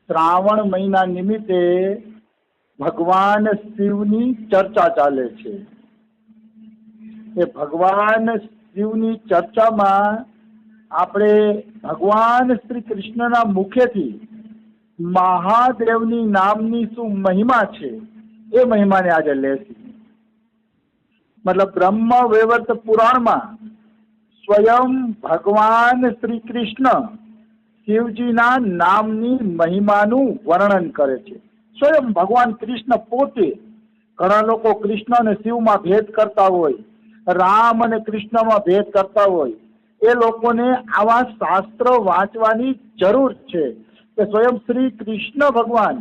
શ્રાવણ મહિના નિમિત્તે ભગવાન શિવની ચર્ચા ચાલે છે। એ ભગવાન શિવની ચર્ચામાં આપણે ભગવાન શ્રી કૃષ્ણના મુખેથી મહાદેવની નામની શું મહિમા છે એ મહિમાને આજે લેશું। मतलब ब्रह्म वैवर्त पुराण में स्वयं भगवान श्री कृष्ण शिवजी ना नामनी महिमानु वर्णन करे छे। स्वयं भगवान कृष्ण पोते। घणा लोको कृष्ण ने शिव में भेद करता होय, राम ने कृष्ण में भेद करता होय, ए लोकोने आवा शास्त्र वांचवानी जरूर छे कि स्वयं श्री कृष्ण भगवान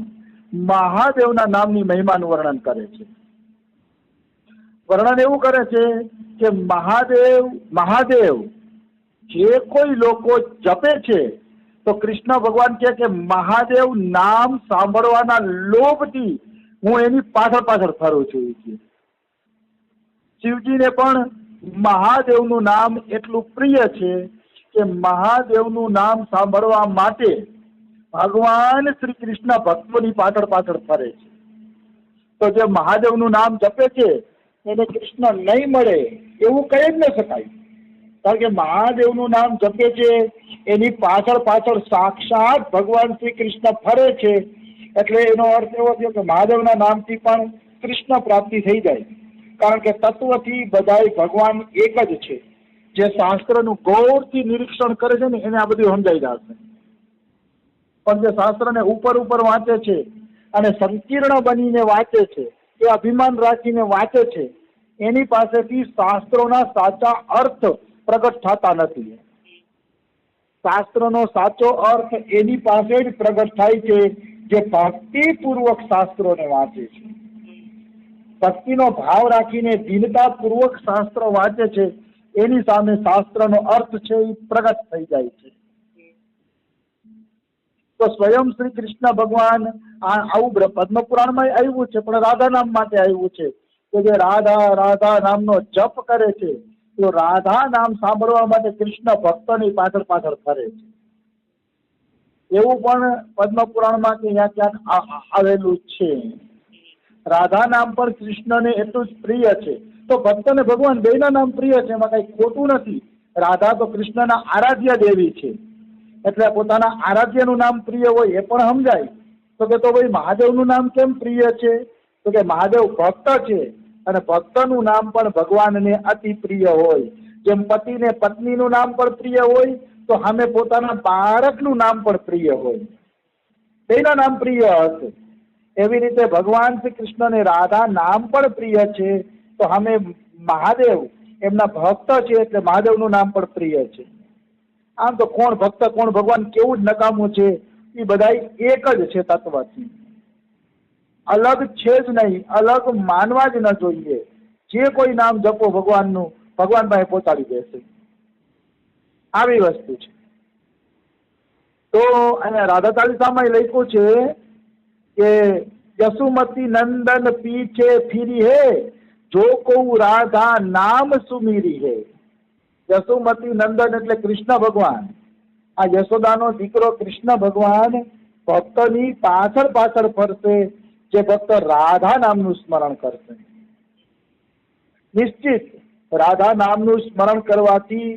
महादेवना नामनी महिमानु वर्णन करे छे। वर्णन एवं करे छे कि महादेव महादेव जे कोई लोको जपे छे तो कृष्ण भगवान कहे कि महादेव नाम सांभळवाना लोभथी हूँ एनी पाछळ पाछळ फरू छुं। शिवजी ने पण महादेवनु नाम एटलुं प्रिय छे कि महादेवनु नाम सांभळवा माटे भगवान श्री कृष्ण भक्तोनी पाछळ पाछळ फरे छे। तो जे महादेवनु नाम जपे छे એને કૃષ્ણ નહીં મળે એવું કહી જ ન શકાય, કારણ કે મહાદેવનું નામ જપે છે એની પાછળ પાછળ સાક્ષાત ભગવાન શ્રી કૃષ્ણ ફરે છે, એટલે એનો અર્થ એવો થયો કે મહાદેવના નામથી પણ કૃષ્ણ પ્રાપ્તિ થઈ જાય, કારણ કે તત્વથી બધાય ભગવાન એક જ છે। જે શાસ્ત્રનું ગૌરથી નિરીક્ષણ કરે છે ને એને આ બધું સમજાઈ જશે, પણ જે શાસ્ત્રને ઉપર ઉપર વાંચે છે અને સંકીર્ણ બનીને વાંચે છે, એ અભિમાન રાખીને વાંચે છે, એની પાસેથી શાસ્ત્રોના સાચા અર્થ પ્રગટ થતા નથી। શાસ્ત્રનો સાચો અર્થ એની પાસે જ પ્રગટ થાય છે જે ભક્તિપૂર્વક શાસ્ત્રોને વાંચે છે, ભક્તિનો ભાવ રાખીને દીનતાપૂર્વક શાસ્ત્ર વાંચે છે, એની સામે શાસ્ત્રનો અર્થ છે એ પ્રગટ થઈ જાય છે। તો સ્વયં શ્રી કૃષ્ણ ભગવાન આવું પદ્મ પુરાણમાં આવ્યું છે, પણ રાધા નામ માટે આવ્યું છે કે જે રાધા રાધા નામનો જપ કરે છે તો રાધા નામ સાંભળવા માટે કૃષ્ણ ભક્તની પાછળ પાછળ ફરે છે, એવું પણ પદ્મ પુરાણમાં ક્યાં ક્યાંક આવેલું છે। રાધા નામ પણ કૃષ્ણને એટલું જ પ્રિય છે, તો ભક્તને ભગવાન બેના નામ પ્રિય છે, એમાં કઈ ખોટું નથી। રાધા તો કૃષ્ણના આરાધ્ય દેવી છે, એટલે પોતાના આરાધ્યનું નામ પ્રિય હોય એ પણ સમજાય। તો કે તો ભાઈ મહાદેવનું નામ કેમ પ્રિય છે? તો કે મહાદેવ ભક્ત છે અને ભક્તનું નામ પણ ભગવાનને અતિ પ્રિય હોય। જેમ પતિને પત્નીનું નામ પણ પ્રિય હોય તો સામે પોતાના બાળકનું નામ પણ પ્રિય હોય, બેના નામ પ્રિય હશે। એવી રીતે ભગવાન શ્રી કૃષ્ણને રાધા નામ પણ પ્રિય છે, તો સામે મહાદેવ એમના ભક્ત છે એટલે મહાદેવનું નામ પણ પ્રિય છે। આમ તો કોણ ભક્ત કોણ ભગવાન કેવું જ નકામું છે, એ બધા એક જ છે, તત્વથી અલગ છે જ નહીં, અલગ માનવા જ ન જોઈએ। જે કોઈ નામ જપો ભગવાનનું, ભગવાન પાસે પહોંચાડી દેશે, આવી વસ્તુ છે। તો અહીંયા રાધા ચાલીસામાં લખ્યું છે કે યશુમતી નંદન પીછે ફીરી હે જો કહું રાધા નામ સુમીરી હે। યશુમતી નંદન એટલે કૃષ્ણ ભગવાન, આ યશોદાનો દીકરો કૃષ્ણ ભગવાન ભક્તની પાછળ પાછળ ફરશે જે ભક્ત રાધા નામનું સ્મરણ કરશે। નિશ્ચિત રાધા નામનું સ્મરણ કરવાથી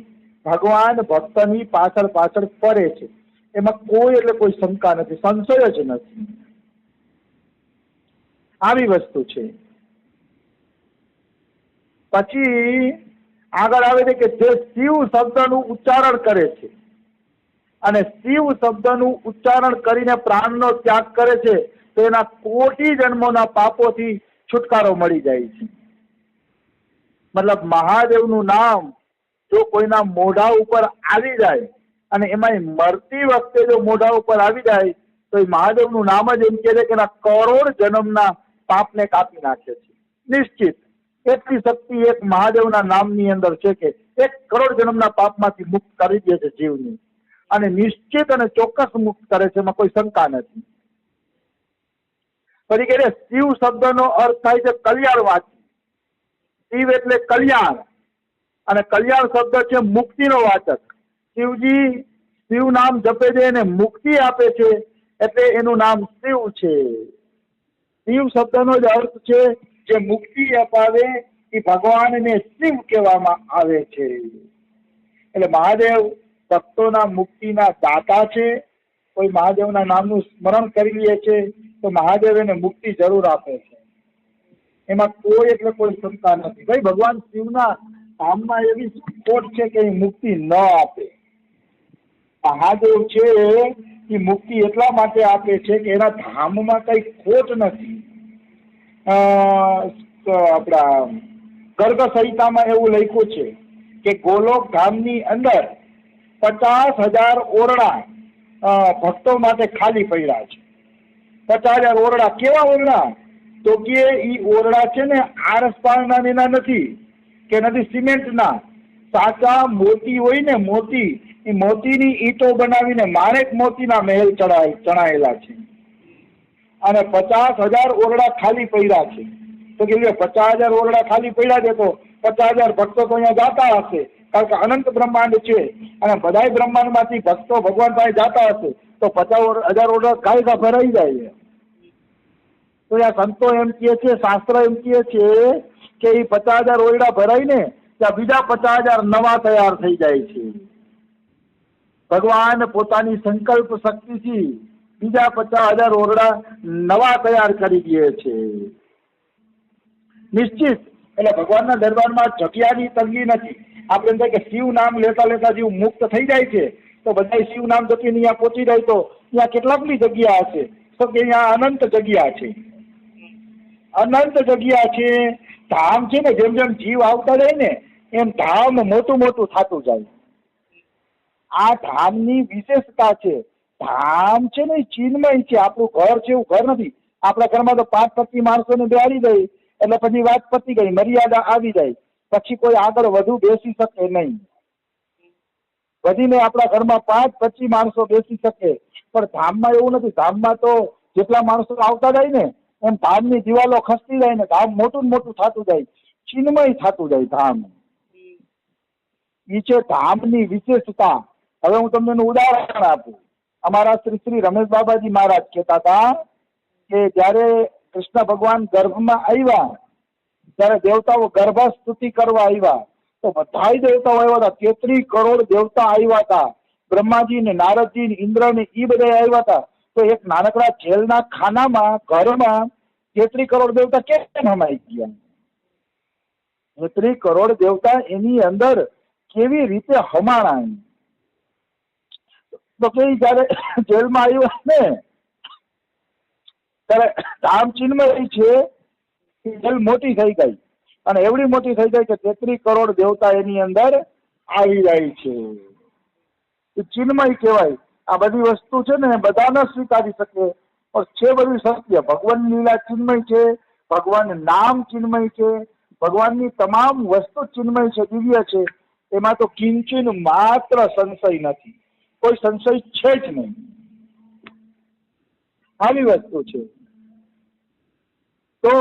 ભગવાન ભક્તની પાછળ પાછળ ફરે છે, એમાં કોઈ એટલે કોઈ શંકા નથી, સંશય જ નથી, આવી વસ્તુ છે। પછી આગળ આવે છે કે જે શિવ શબ્દનું ઉચ્ચારણ કરે છે અને શિવ શબ્દનું ઉચ્ચારણ કરીને પ્રાણનો ત્યાગ કરે છે તો એના કોટી જન્મોના પાપોથી છુટકારો મળી જાય છે। મતલબ મહાદેવનું નામ જો કોઈના મોઢા ઉપર આવી જાય અને એમાં મરતી વખતે જો મોઢા ઉપર આવી જાય તો એ મહાદેવનું નામ જ એમ કહે છે કે એના કરોડ જન્મના પાપને કાપી નાખે છે। નિશ્ચિત એટલી શક્તિ એક મહાદેવના નામની અંદર છે કે 1 કરોડ જન્મના પાપમાંથી મુક્ત કરી દે છે જીવને, અને નિશ્ચિત અને ચોક્કસ મુક્ત કરે છે, એમાં કોઈ શંકા નથી। પછી કહે શિવ શબ્દનો અર્થ થાય છે કલ્યાણવાચી। શિવ એટલે કલ્યાણ, અને કલ્યાણ શબ્દ છે મુક્તિનો વાચક। શિવજી શિવ નામ જપે છે એને મુક્તિ આપે છે, એટલે એનું નામ શિવ છે. શિવ શબ્દનો જ અર્થ છે જે મુક્તિ અપાવે એ ભગવાનને શિવ કહેવામાં આવે છે. એટલે મહાદેવ ભક્તોના મુક્તિના દાતા છે. કોઈ મહાદેવના નામનું સ્મરણ કરી લે છે તો મહાદેવ એને મુક્તિ જરૂર આપે છે. એમાં કોઈ એટલે કોઈ શંકા નથી. ભાઈ ભગવાન શિવના ધામમાં એવી ખોટ છે કે એ મુક્તિ ન આપે. મહાદેવ છે એ મુક્તિ એટલા માટે આપે છે કે એના ધામમાં કઈ ખોટ નથી. આપણા ગર્ગ સંહિતામાં એવું લખ્યું છે કે ગોલોક ધામની અંદર 50,000 ઓરડા ભક્તો માટે ખાલી પડ્યા છે. 50,000 ઓરડા. કેવા ઓરડા? તો કે ઈ ઓરડા છે ને આરસપાળના એના નથી કે નથી સિમેન્ટના. સાચા મોતી હોય ને, મોતી, એ મોતીની ઈંટો બનાવીને માણેક મોતીના મહેલ ચણાયેલા છે. અને 50,000 ઓરડા ખાલી પડ્યા છે. તો કે 50,000 ઓરડા ખાલી પડ્યા છે તો 50,000 ભક્તો તો અહીંયા જાતા હશે, કારણ કે અનંત બ્રહ્માંડ છે અને બધાય બ્રહ્માંડમાંથી ભક્તો ભગવાન પાસે જાતા હશે તો 50,000 ઓરડા કાયદા ભરાઈ જાય. તો આ સંતો એમ કહે છે, શાસ્ત્ર એમ કહે છે કે એ 50,000 ઓરડા ભરાઈને ત્યાં બીજા 50,000 નવા તૈયાર થઈ જાય છે. ભગવાન પોતાની સંકલ્પ શક્તિથી બીજા 50,000 ઓરડા નવા તૈયાર કરી દે છે. નિશ્ચિત. એટલે ભગવાનના દરબારમાં જગ્યાની તંગી નથી. આપણે એમ થાય કે શિવ નામ લેતા લેતા જીવ મુક્ત થઈ જાય છે તો બધા શિવ નામ જપીને અહીંયા પહોંચી જાય તો ત્યાં કેટલાકની જગ્યા હશે? તો કે અહીંયા અનંત જગ્યા છે. અનંત જગ્યા છે. ધામ છે ને, જેમ જેમ જીવ આવતા જાય ને એમ ધામ મોટું મોટું થતું જાય. આ ધામની વિશેષતા છે. ધામ છે ને ચિન્મય છે. આપણું ઘર છે એવું ઘર નથી. આપણા ઘરમાં તો 5-25 માણસોને બેહાડી દઈ એટલે પછી વાત પતી ગઈ, મર્યાદા આવી જાય, પછી કોઈ આગળ વધુ બેસી શકે નહીં. વધીને આપણા ઘરમાં 5-25 માણસો બેસી શકે, પણ ધામમાં એવું નથી. ધામમાં તો જેટલા માણસો આવતા જાય ને એમ ધામની દિવાલો ખસતી જાય ને ધામ મોટું ને મોટું થતું જાય, ચિન્મય થતું જાય ધામ. એ છે ધામની વિશેષતા. હવે હું તમને એનું ઉદાહરણ આપું. અમારા શ્રી રમેશ બાબાજી મહારાજ કહેતા હતા કે જયારે કૃષ્ણ ભગવાન ગર્ભમાં આવ્યા ત્યારે દેવતાઓ ગર્ભ સ્તુતિ કરવા આવ્યા તો બધાય દેવતાઓ આવ્યા હતા. 33 કરોડ દેવતા આવ્યા હતા. બ્રહ્માજી ને નારદજી ને ઇન્દ્ર ને એ બધા આવ્યા હતા. તો એક નાનકડા જેલના ખાનામાં ઘરમાં 33 કરોડ દેવતા કેમ હમાઈ ગયા? 33 કરોડ દેવતા એની અંદર કેવી રીતે હમાણા? તો કે જયારે જેલમાં આવ્યા ને ત્યારે ધામ ચિન્મય છે. જેલ મોટી થઈ ગઈ અને એવડી મોટી થઈ ગઈ કે 33 કરોડ દેવતા એની અંદર આવી જાય છે. ચિન્મય કહેવાય. આ બધી વસ્તુ છે ને બધા ન સ્વીકારી શકે પણ છે બધું સત્ય. ભગવાન લીલા ચિન્મય છે, ભગવાન નામ ચિન્મય છે, ભગવાનની તમામ વસ્તુ ચિન્મય છે, દિવ્ય છે. એમાં તો કિંચિન માત્ર સંશય નથી. કોઈ સંશય છે જ નહીં. આવી વસ્તુ છે. તો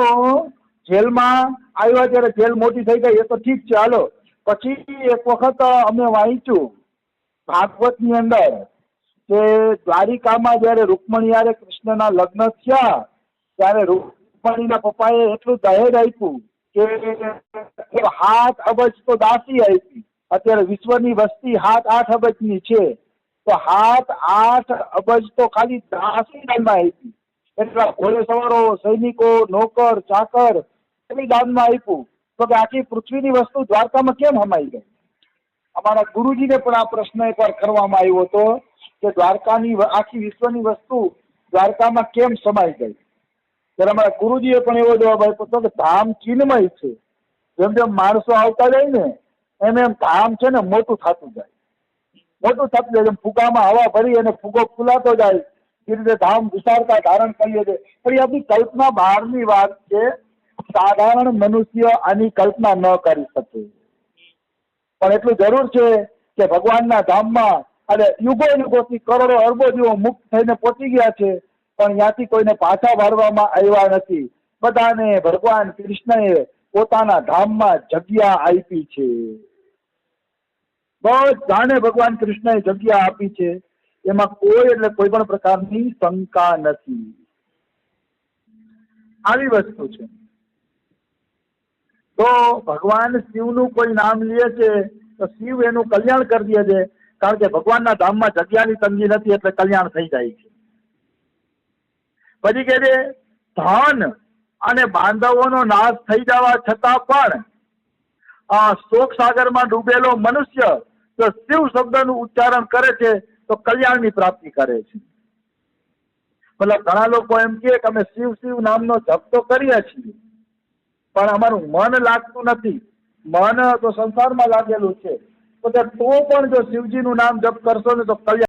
જેલમાં આવ્યા ત્યારે જેલ મોટી થઈ ગઈ એ તો ઠીક છે, હાલો. પછી એક વખત અમે વાંચ્યું ભાગવતની અંદર કે દ્વારિકામાં જયારે રૂકમણી હારે કૃષ્ણના લગ્ન થયા ત્યારે રૂકમણીના પપ્પાએ એટલું દહેજ આપ્યું કે 7 અબજ તો દાસી આપી. અત્યારે વિશ્વની વસ્તી 7-8 અબજની છે તો 7-8 અબજ તો ખાલી દાસી દાનમાં આપી. એટલા ઘોડે સવારો, સૈનિકો, નોકર, ચાકર એની દાનમાં આપ્યું. તો કે આખી પૃથ્વીની વસ્તુ દ્વારકામાં કેમ હમાઈ ગઈ? અમારા ગુરુજીને પણ આ પ્રશ્ન એકવાર કરવામાં આવ્યો હતો કે દ્વારકાની આખી વિશ્વની વસ્તુ દ્વારકામાં કેમ સમાઈ ગઈ? ત્યારે અમારા ગુરુજીએ પણ એવો જવાબ આપ્યો હતો કે ધામ ચિન્મય છે. જેમ જેમ માણસો આવતા જાય ને એમ એમ ધામ છે ને મોટું થતું જાય, મોટું થતું જાય. જેમ ફુગામાં હવા ભરી અને ફુગો ફૂલાતો જાય એ રીતે ધામ વિશાળતા ધારણ કરીએ છીએ. પણ એ આપણી કલ્પના બહારની વાત છે. સાધારણ મનુષ્ય આની કલ્પના ન કરી શકે. પણ એટલું જરૂર છે કે ભગવાનના ધામમાં અને યુગો યુગોથી કરોડો અરબો જીવો મુક્ત થઈને પહોંચી ગયા છે પણ ત્યાંથી કોઈને પાછા વાળવામાં આવ્યા નથી. બધાને ભગવાન કૃષ્ણએ પોતાના ધામમાં જગ્યા આપી છે. બધાને ભગવાન કૃષ્ણએ જગ્યા આપી છે. એમાં કોઈ એટલે કોઈ પણ પ્રકારની શંકા નથી. આવી વસ્તુ છે. તો ભગવાન શિવનું કોઈ નામ લે છે તો શિવ એનું કલ્યાણ કરી દે છે, કારણ કે ભગવાનના ધામમાં જગ્યાની તંગી નથી એટલે કલ્યાણ થઈ જાય છે. પછી કે છે ધન અને બાંધવોનો નાશ થઈ જવા છતાં પણ શોક સાગરમાં ડૂબેલો મનુષ્ય જો શિવ શબ્દનું ઉચ્ચારણ કરે છે તો કલ્યાણની પ્રાપ્તિ કરે છે. મતલબ ઘણા લોકો એમ કે અમે શિવ શિવ નામનો જપ તો કરીએ છીએ પણ અમારું મન લાગતું નથી, મન તો સંસારમાં લાગેલું છે, તો પણ જો શિવજીનું નામ જપ કરશો ને તો કલ્યાણ